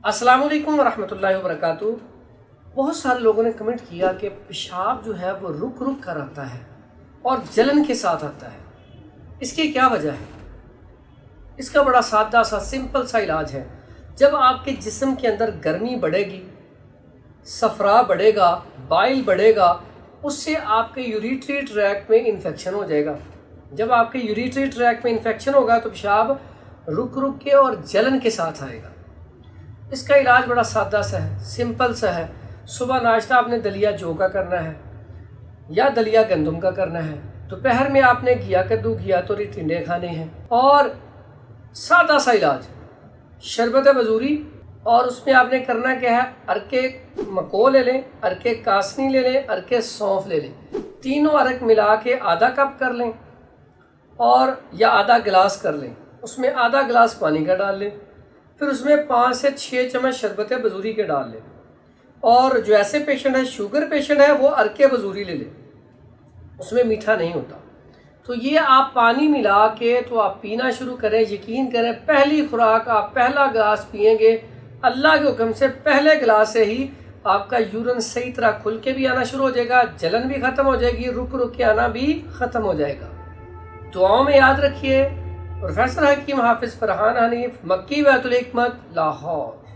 अस्सलाम वालेकुम वरहमतुल्लाहि वबरकातु। बहुत सारे लोगों ने कमेंट किया कि पेशाब जो है वो रुक रुक कर आता है और जलन के साथ आता है, इसकी क्या वजह है? इसका बड़ा सादा सा सिंपल सा इलाज है। जब आपके जिस्म के अंदर गर्मी बढ़ेगी, सफरा बढ़ेगा, बाइल बढ़ेगा, उससे आपके यूरिटरी ट्रैक्ट में इन्फेक्शन हो जाएगा। जब आपके यूरिटरी ट्रैक्ट में इन्फेक्शन होगा तो पेशाब रुक रुक के और जलन के साथ आएगा। इसका इलाज बड़ा सादा सा है, सिंपल सा है। सुबह नाश्ता आपने दलिया जौ का करना है या दलिया गंदम का करना है। दोपहर में आपने घिया कद्दू घिया तोरी टिंडे खाने हैं। और सादा सा इलाज शरबत बजूरी, और उसमें आपने करना क्या है, अरके मको ले लें, अरके कासनी ले लें, अरके सौंफ ले लें। तीनों अरक मिला के आधा कप कर लें और या आधा गिलास कर लें। उसमें आधा गिलास पानी का डाल लें, फिर उसमें 5 से 6 चम्मच शरबत बजूरी के डाल लें। और जो ऐसे पेशेंट है, शुगर पेशेंट है, वो अरके बजूरी ले लें, उसमें मीठा नहीं होता। तो ये आप पानी मिला के तो आप पीना शुरू करें। यकीन करें, पहली खुराक आप पहला गिलास पिएंगे, अल्लाह के हुक्म से पहले गिलास से ही आपका यूरिन सही तरह खुल के भी आना शुरू हो जाएगा, जलन भी ख़त्म हो जाएगी, रुक रुक के आना भी ख़त्म हो जाएगा। दुआओं में याद रखिए। प्रोफेसर हकीम हाफिज़ फरहान हनीफ, मक्की बैतुल हिकमत, लाहौर।